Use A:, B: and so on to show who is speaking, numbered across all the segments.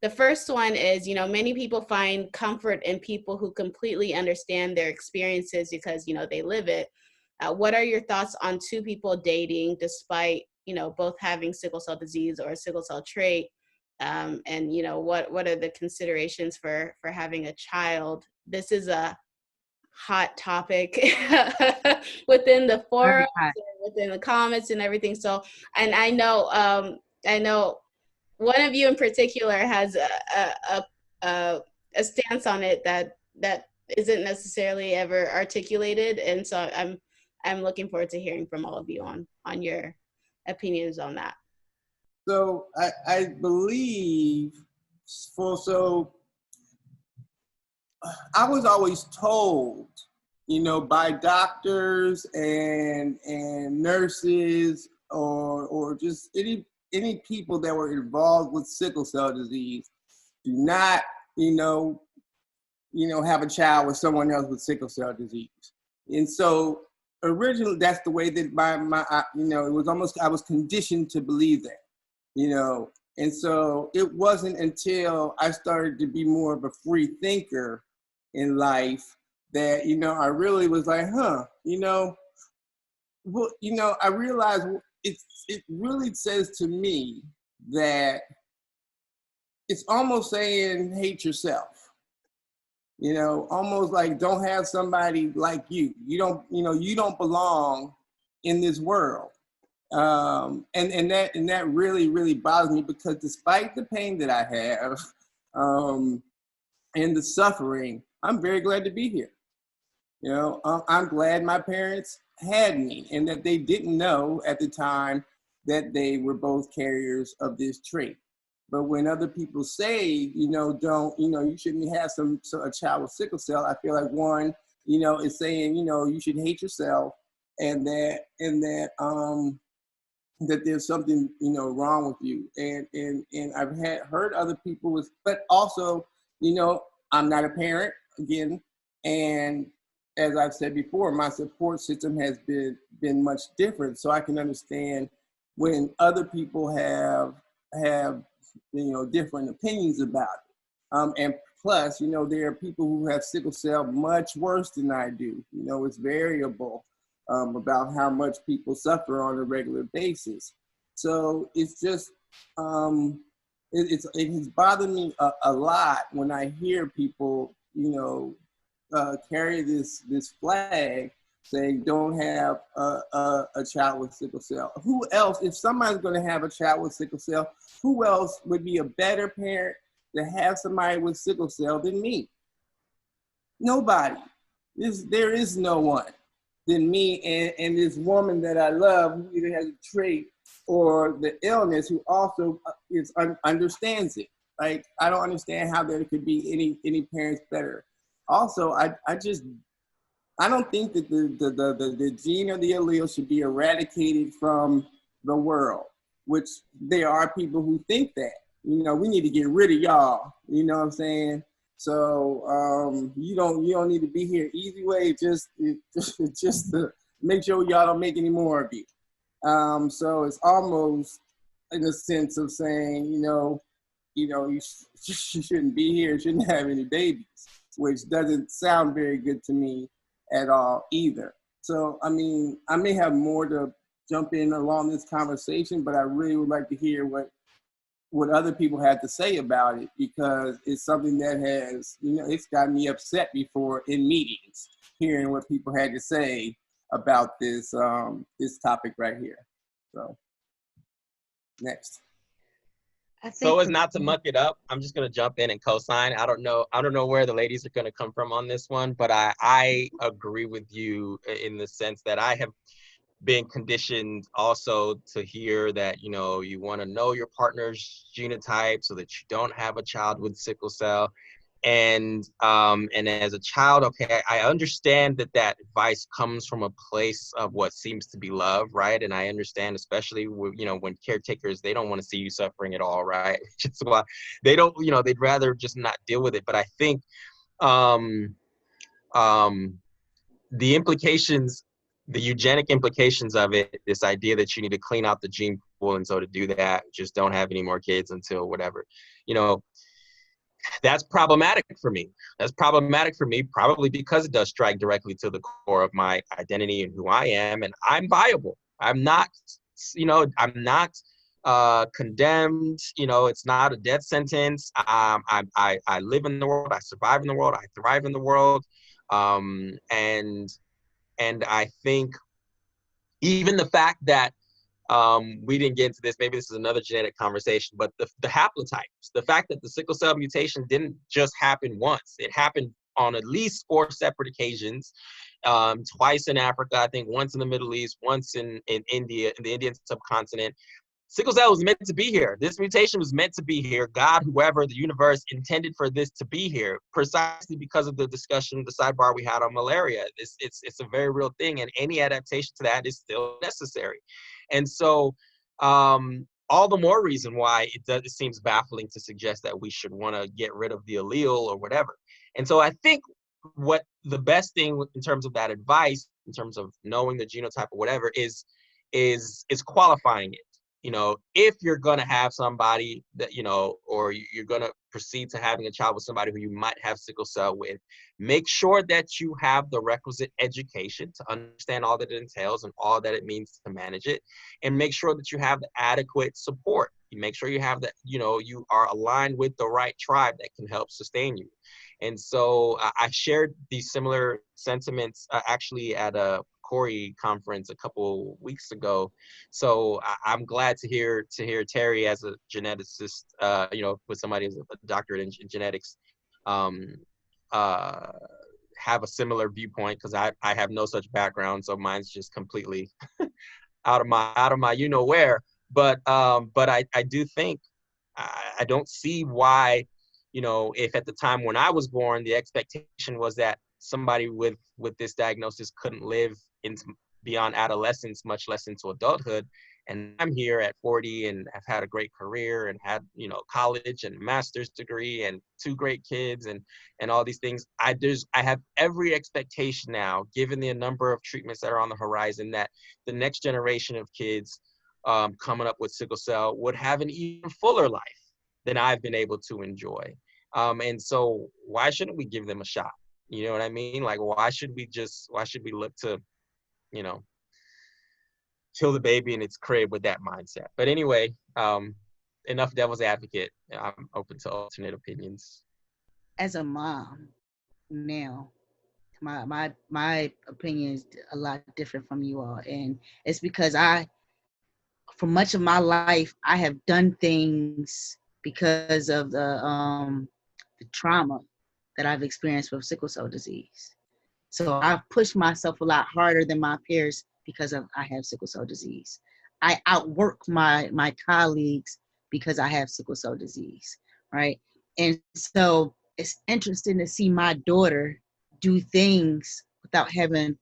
A: The first one is, you know, many people find comfort in people who completely understand their experiences because, you know, they live it. What are your thoughts on two people dating despite, you know, both having sickle cell disease or a sickle cell trait? And, you know, what are the considerations for having a child? This is a hot topic within the forums, within the comments and everything. So, and I know one of you in particular has a stance on it that isn't necessarily ever articulated, and so I'm looking forward to hearing from all of you on your opinions on that.
B: So I believe, so I was always told, you know, by doctors and nurses or just any people that were involved with sickle cell disease, do not, you know, have a child with someone else with sickle cell disease. And so originally, that's the way that you know, it was almost, I was conditioned to believe that, you know. And so it wasn't until I started to be more of a free thinker in life that, you know, I really was like, you know, well, you know, I realized it really says to me that it's almost saying hate yourself, you know, almost like don't have somebody like you. You don't belong in this world. And that really bothers me, because despite the pain that I have and the suffering, I'm very glad to be here. You know, I'm glad my parents had me and that they didn't know at the time that they were both carriers of this trait. But when other people say, you know, you shouldn't have a child with sickle cell, I feel like one, you know, is saying, you know, you should hate yourself, and that there's something, you know, wrong with you. And I've heard other people but also, you know, I'm not a parent again, and as I've said before, my support system has been much different, so I can understand when other people have you know, different opinions about it. And plus, you know, there are people who have sickle cell much worse than I do. You know, it's variable about how much people suffer on a regular basis. So it's just, it has bothered me a lot when I hear people, you know, carry this flag saying don't have a child with sickle cell. Who else, if somebody's going to have a child with sickle cell, who else would be a better parent to have somebody with sickle cell than me? Nobody. There is no one than me and this woman that I love, who either has a trait or the illness, who also understands it. Like, I don't understand how there could be any parents better. Also, I don't think that the gene or the allele should be eradicated from the world, which there are people who think that. You know, we need to get rid of y'all. You know what I'm saying? So you don't need to be here. Easy way, just to make sure y'all don't make any more of you. So it's almost in a sense of saying, you shouldn't be here, shouldn't have any babies, which doesn't sound very good to me at all either. So, I mean, I may have more to jump in along this conversation, but I really would like to hear what other people had to say about it, because it's something that has, it's gotten me upset before in meetings, hearing what people had to say about this this topic right here. So, next.
C: So as not to muck it up, I'm just gonna jump in and co-sign. I don't know where the ladies are gonna come from on this one, but I agree with you in the sense that I have been conditioned also to hear that, you want to know your partner's genotype so that you don't have a child with sickle cell. And as a child, okay, I understand that advice comes from a place of what seems to be love, right? And I understand, especially when caretakers, they don't want to see you suffering at all, right? Which is why they don't, they'd rather just not deal with it. But I think the implications, the eugenic implications of it, this idea that you need to clean out the gene pool, and so to do that, just don't have any more kids until whatever, That's problematic for me. That's problematic for me, probably because it does strike directly to the core of my identity and who I am. And I'm viable. I'm not, I'm not condemned. It's not a death sentence. I live in the world. I survive in the world. I thrive in the world. And I think even the fact that we didn't get into this, maybe this is another genetic conversation, but the haplotypes, the fact that the sickle cell mutation didn't just happen once, it happened on at least 4 separate occasions, twice in Africa, I think once in the Middle East, once in India, in the Indian subcontinent. Sickle cell was meant to be here. This mutation was meant to be here. God, whoever, the universe intended for this to be here, precisely because of the discussion, the sidebar we had on malaria. It's a very real thing, and any adaptation to that is still necessary. And so all the more reason why it seems baffling to suggest that we should want to get rid of the allele or whatever. And so I think what the best thing in terms of that advice, in terms of knowing the genotype or whatever, is qualifying it. If you're going to have somebody that, or you're going to proceed to having a child with somebody who you might have sickle cell with, make sure that you have the requisite education to understand all that it entails and all that it means to manage it, and make sure that you have the adequate support. You make sure you have that, you are aligned with the right tribe that can help sustain you. And so I shared these similar sentiments actually at a Corey conference a couple weeks ago. So I'm glad to hear Terry, as a geneticist, with somebody who's a doctorate in genetics, have a similar viewpoint, because I have no such background, so mine's just completely out of my where. But I do think I don't see why, if at the time when I was born the expectation was that somebody with this diagnosis couldn't live beyond adolescence, much less into adulthood, and I'm here at 40 and have had a great career and had college and master's degree and 2 great kids and all these things. I have every expectation now, given the number of treatments that are on the horizon, that the next generation of kids coming up with sickle cell would have an even fuller life than I've been able to enjoy. And so why shouldn't we give them a shot? You know what I mean? Like, why should we look to, kill the baby in its crib with that mindset? But anyway, enough devil's advocate. I'm open to alternate opinions.
D: As a mom now, my opinion is a lot different from you all. And it's because for much of my life, I have done things because of the trauma that I've experienced with sickle cell disease. So I've pushed myself a lot harder than my peers because I have sickle cell disease. I outwork my colleagues because I have sickle cell disease, right? And so it's interesting to see my daughter do things without having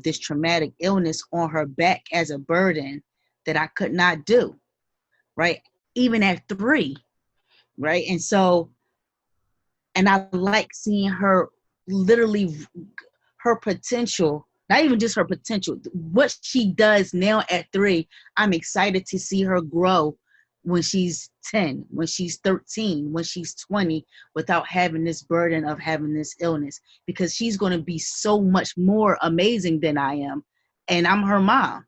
D: this traumatic illness on her back as a burden that I could not do, right? Even at 3, right? And so, and I like seeing her literally, her potential, not even just her potential, what she does now at 3, I'm excited to see her grow when she's 10, when she's 13, when she's 20, without having this burden of having this illness, because she's going to be so much more amazing than I am, and I'm her mom.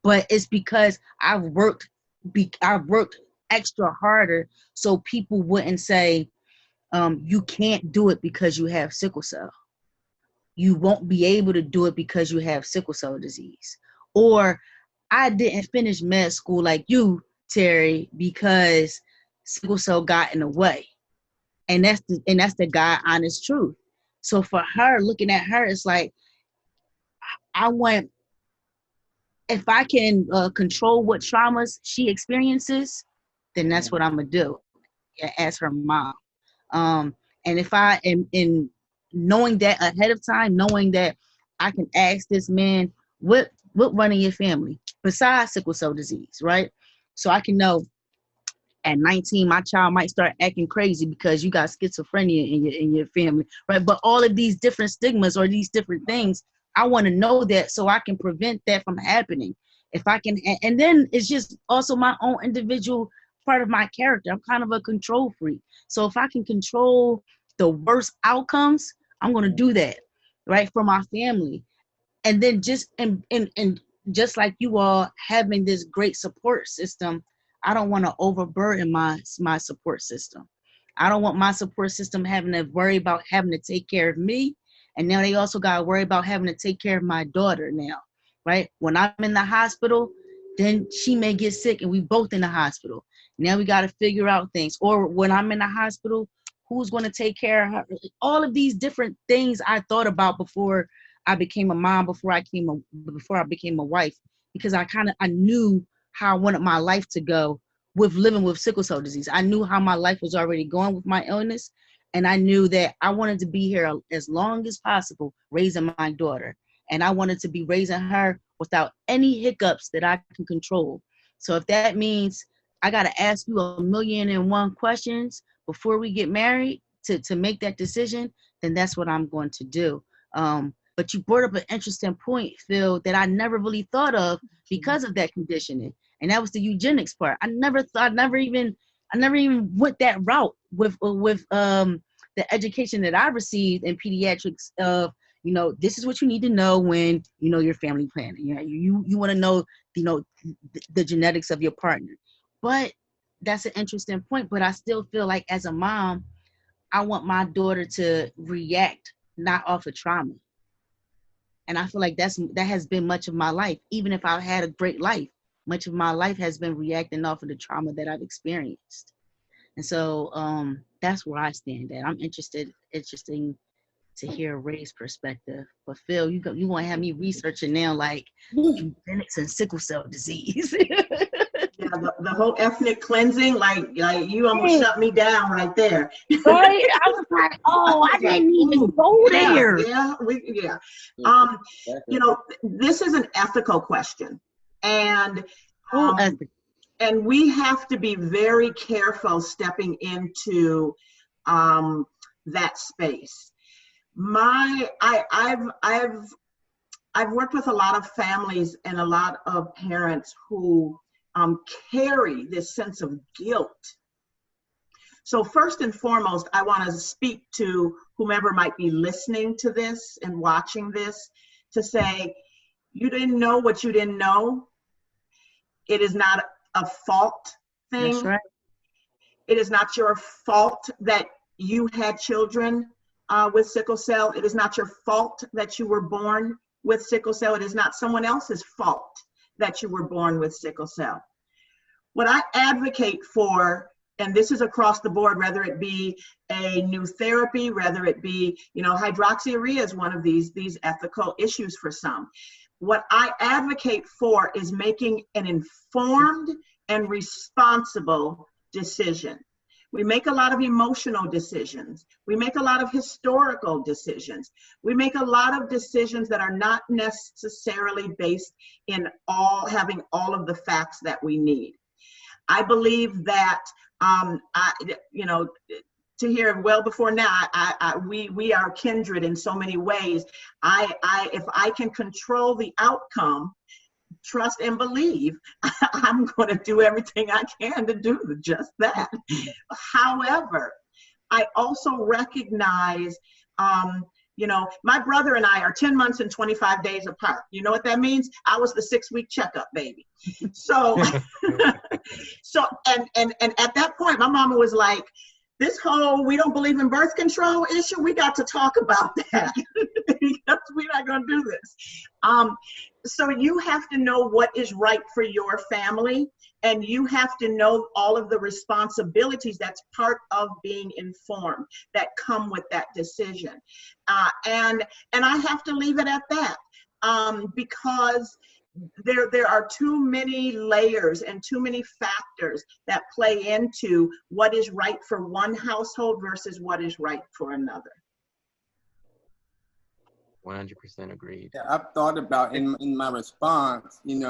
D: But it's because I've worked extra harder so people wouldn't say, you can't do it because you have sickle cell. You won't be able to do it because you have sickle cell disease. Or I didn't finish med school like you, Terry, because sickle cell got in the way. And that's the God honest truth. So for her, looking at her, it's like, if I can control what traumas she experiences, then that's what I'm gonna do as her mom. And if I am in knowing that ahead of time, knowing that I can ask this man, what running your family besides sickle cell disease, right? So I can know at 19, my child might start acting crazy because you got schizophrenia in your family, right? But all of these different stigmas or these different things, I want to know that so I can prevent that from happening. If I can, and then it's just also my own individual part of my character. I'm kind of a control freak. So if I can control the worst outcomes, I'm going to do that, right, for my family. And then just and just like you all having this great support system, I don't want to overburden my support system. I don't want my support system having to worry about having to take care of me. And now they also got to worry about having to take care of my daughter now, right? When I'm in the hospital, then she may get sick and we both in the hospital. Now we got to figure out things. Or when I'm in the hospital, who's going to take care of her? All of these different things I thought about before I became a mom, before I became a wife, because I knew how I wanted my life to go with living with sickle cell disease. I knew how my life was already going with my illness. And I knew that I wanted to be here as long as possible, raising my daughter. And I wanted to be raising her without any hiccups that I can control. So if that means I got to ask you 1,000,001 questions before we get married to make that decision, then that's what I'm going to do. But you brought up an interesting point, Phil, that I never really thought of because of that conditioning. And that was the eugenics part. I never even went that route with the education that I received in pediatrics of, this is what you need to know when, your family planning. You want to know, the genetics of your partner. But that's an interesting point. But I still feel like as a mom, I want my daughter to react not off of trauma. And I feel like that has been much of my life. Even if I had a great life, much of my life has been reacting off of the trauma that I've experienced. And so that's where I stand at. I'm interesting to hear Rae's perspective. But Phil, you want to have me researching now, like eugenics and sickle cell disease.
E: Yeah, the whole ethnic cleansing, like you almost shut me down right there.
D: Right? I was like, oh, I didn't even go there.
E: Yeah. This is an ethical question, and and we have to be very careful stepping into that space. I've worked with a lot of families and a lot of parents who carry this sense of guilt. So first and foremost, I want to speak to whomever might be listening to this and watching this to say, you didn't know what you didn't know. It is not a fault thing.
D: That's right.
E: It is not your fault that you had children with sickle cell. It is not your fault that you were born with sickle cell. It is not someone else's fault that you were born with sickle cell. What I advocate for, and this is across the board, whether it be a new therapy, whether it be, hydroxyurea is one of these ethical issues for some. What I advocate for is making an informed and responsible decision. We make a lot of emotional decisions. We make a lot of historical decisions. We make a lot of decisions that are not necessarily based in having all of the facts that we need. I believe that, Tahirah, well before now, we are kindred in so many ways. If I can control the outcome, trust and believe, I'm going to do everything I can to do just that. However, I also recognize, my brother and I are 10 months and 25 days apart. You know what that means? I was the 6-week checkup baby. So, and at that point, my mama was like, this whole we don't believe in birth control issue, we got to talk about that because we're not going to do this. So you have to know what is right for your family, and you have to know all of the responsibilities that's part of being informed that come with that decision. And I have to leave it at that because there are too many layers and too many factors that play into what is right for one household versus what is right for another.
C: 100% agreed.
B: Yeah, I've thought about in my response, in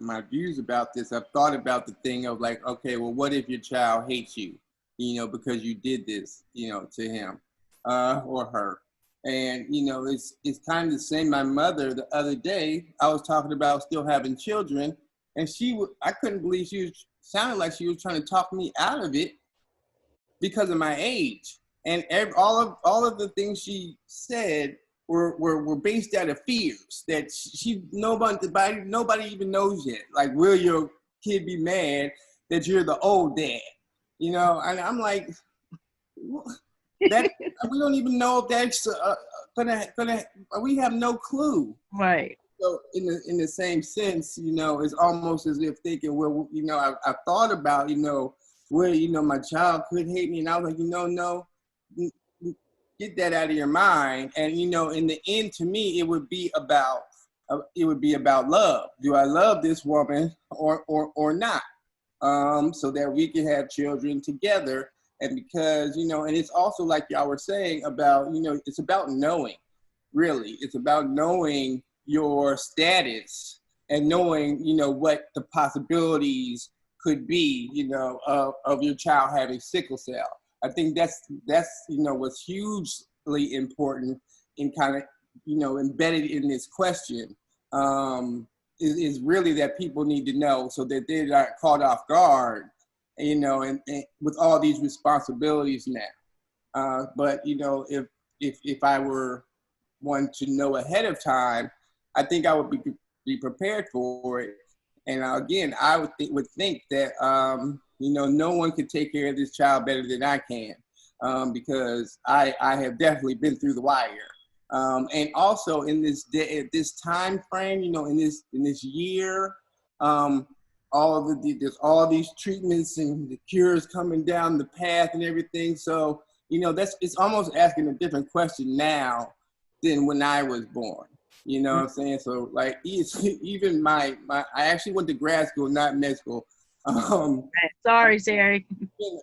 B: my views about this, I've thought about the thing of like, okay, well, what if your child hates you, because you did this, to him or her? And, it's kind of the same. My mother, the other day, I was talking about still having children, And I couldn't believe sounded like she was trying to talk me out of it because of my age. And all of the things she said were based out of fears that nobody even knows yet. Like, will your kid be mad that you're the old dad? You know, and I'm like, that we don't even know if that's gonna. We have no clue.
D: Right.
B: So in the same sense, you know, it's almost as if thinking, well, you know, I thought about, you know, where, you know, my child could hate me, and I was like, you know, no, get that out of your mind. And, you know, in the end, to me, it would be about love. Do I love this woman or not? So that we can have children together. And because, you know, and it's also like y'all were saying about, you know, it's about knowing, really. It's about knowing your status and knowing, you know, what the possibilities could be, you know, of your child having sickle cell. I think that's you know, what's hugely important in kind of, you know, embedded in this question, is really that people need to know so that they're not caught off guard, you know, and with all these responsibilities now. But, you know, if I were one to know ahead of time, I think I would be prepared for it. And again, I would think that, you know, no one can take care of this child better than I can, because I have definitely been through the wire. And also in this time frame, you know, in this year, there's all these treatments and the cures coming down the path and everything. So, you know, it's almost asking a different question now than when I was born. You know what I'm saying? So like, even I actually went to grad school, not med school.
D: Sorry, Terry.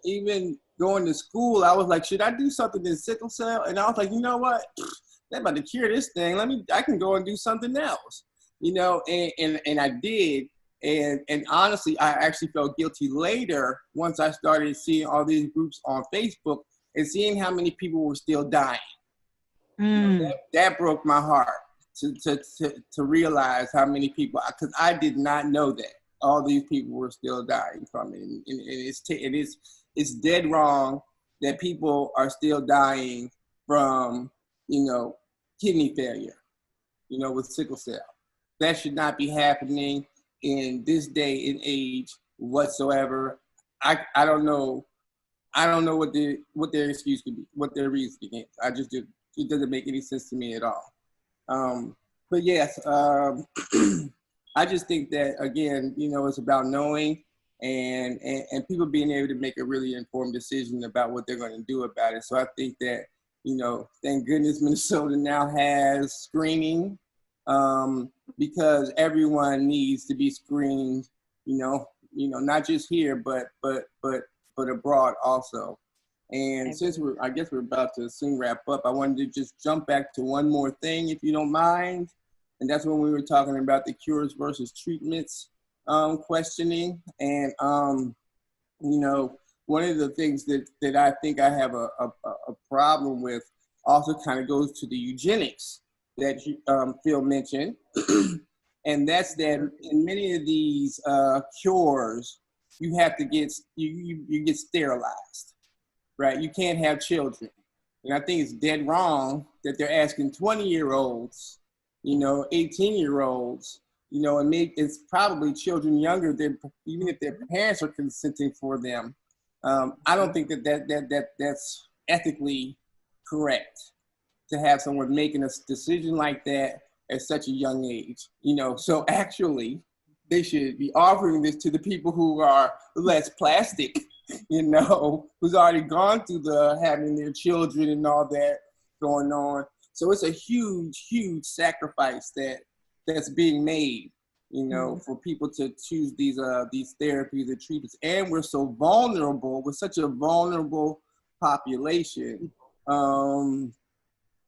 B: Even going to school, I was like, should I do something in sickle cell? And I was like, you know what? They're about to cure this thing. I can go and do something else. You know, and I did. And honestly, I actually felt guilty later once I started seeing all these groups on Facebook and seeing how many people were still dying. You know, that broke my heart to realize how many people, because I did not know that all these people were still dying from it. And it's dead wrong that people are still dying from, you know, kidney failure, you know, with sickle cell. That should not be happening in this day and age whatsoever. I don't know what their excuse could be, what their reason is. It doesn't make any sense to me at all. But yes, I just think that, again, you know, it's about knowing and people being able to make a really informed decision about what they're going to do about it. So I think that, you know, thank goodness Minnesota now has screening, because everyone needs to be screened, you know, not just here, but abroad also. And since I guess we're about to soon wrap up, I wanted to just jump back to one more thing, if you don't mind. And that's when we were talking about the cures versus treatments questioning. And, you know, one of the things that I think I have a problem with also kind of goes to the eugenics that Phil mentioned. And that's that in many of these cures, you have to you get sterilized. Right, you can't have children. And I think it's dead wrong that they're asking 20-year-olds, you know, 18-year-olds, you know, and it's probably children younger than, even if their parents are consenting for them. I don't think that's ethically correct to have someone making a decision like that at such a young age. You know, so actually, they should be offering this to the people who are less plastic, you know, who's already gone through the having their children and all that going on. So it's a huge, huge sacrifice that's being made, you know, for people to choose these therapies and treatments. And we're so vulnerable, we're such a vulnerable population.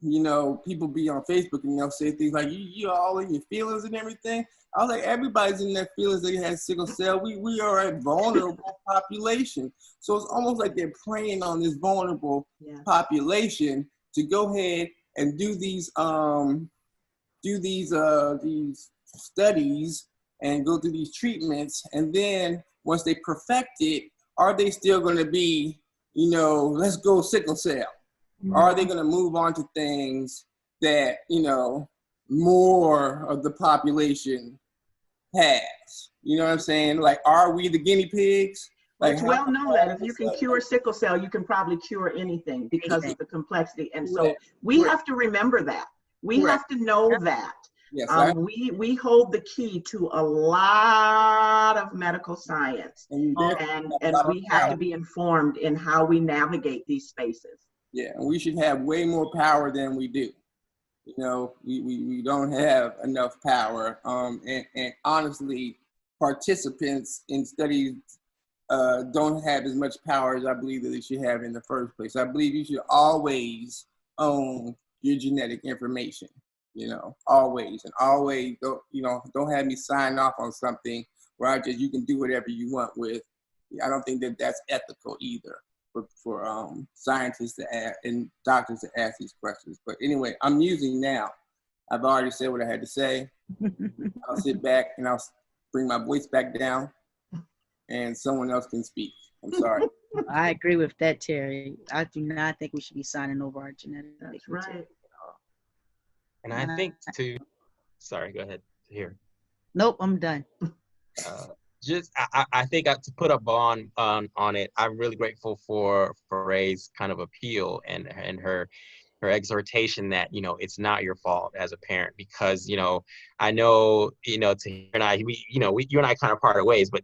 B: You know, people be on Facebook and they'll say things like, you all in your feelings and everything. I was like, everybody's in their feelings that has sickle cell. We are a vulnerable population. So it's almost like they're preying on this vulnerable population to go ahead and do these studies and go through these treatments, and then once they perfect it, are they still going to be, you know, let's go sickle cell?
E: Mm-hmm.
B: Or are they going to move on to things that, you know, more of the population has? You know what I'm saying? Like, are we the guinea pigs? Like,
E: it's well known that if you can cure sickle cell, you can probably cure anything because of the complexity. And so we have to remember that. We have to know that.
B: Yes,
E: we hold the key to a lot of medical science, and we have to be informed in how we navigate these spaces.
B: Yeah, and we should have way more power than we do. You know, we don't have enough power. And honestly, participants in studies don't have as much power as I believe that they should have in the first place. I believe you should always own your genetic information. You know, always don't have me sign off on something where you can do whatever you want with. I don't think that that's ethical either for scientists to ask and doctors to ask these questions. But anyway, I'm musing now. I've already said what I had to say. I'll sit back and I'll bring my voice back down, and someone else can speak. I'm sorry.
D: I agree with that, Terry. I do not think we should be signing over our genetic
E: That's right.
C: And I think sorry, go ahead. Here.
D: Nope, I'm done.
C: I think to put a bond on it, I'm really grateful for Rae's kind of appeal and her exhortation that, you know, it's not your fault as a parent, because, you know, I know, you know, Tahirah and I, you and I kind of parted ways, but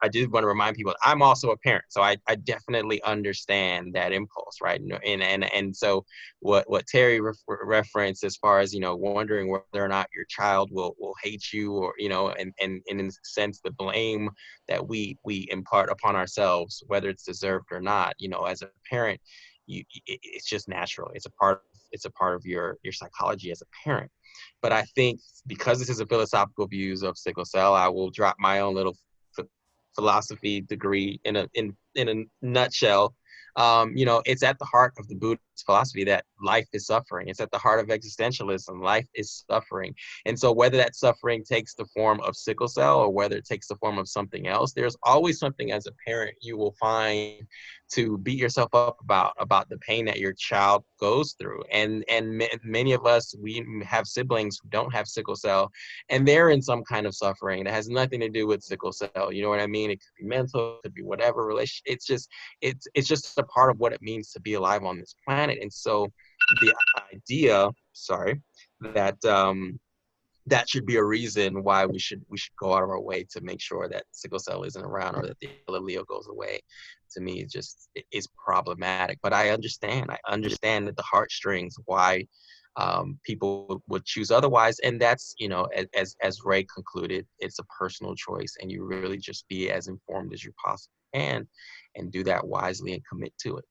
C: I do want to remind people I'm also a parent, so I definitely understand that impulse, right? And so what Terry referenced as far as, you know, wondering whether or not your child will hate you, or, you know, and in a sense the blame that we impart upon ourselves, whether it's deserved or not, you know, as a parent, it's just natural. It's a part of your psychology as a parent. But I think because this is a philosophical views of sickle cell, I will drop my own little philosophy degree in a nutshell. You know, it's at the heart of the Buddhist philosophy that life is suffering. It's at the heart of existentialism. Life is suffering. And so whether that suffering takes the form of sickle cell or whether it takes the form of something else, there's always something as a parent you will find to beat yourself up about the pain that your child goes through. And many of us, we have siblings who don't have sickle cell, and they're in some kind of suffering that has nothing to do with sickle cell. You know what I mean? It could be mental, it could be whatever relation. It's just a part of what it means to be alive on this planet. And so the idea, that should be a reason why we should go out of our way to make sure that sickle cell isn't around, or that the allele goes away, to me is problematic. But I understand that the heartstrings why people would choose otherwise, and that's, you know, as Rae concluded, it's a personal choice, and you really just be as informed as you possibly can and do that wisely and commit to it.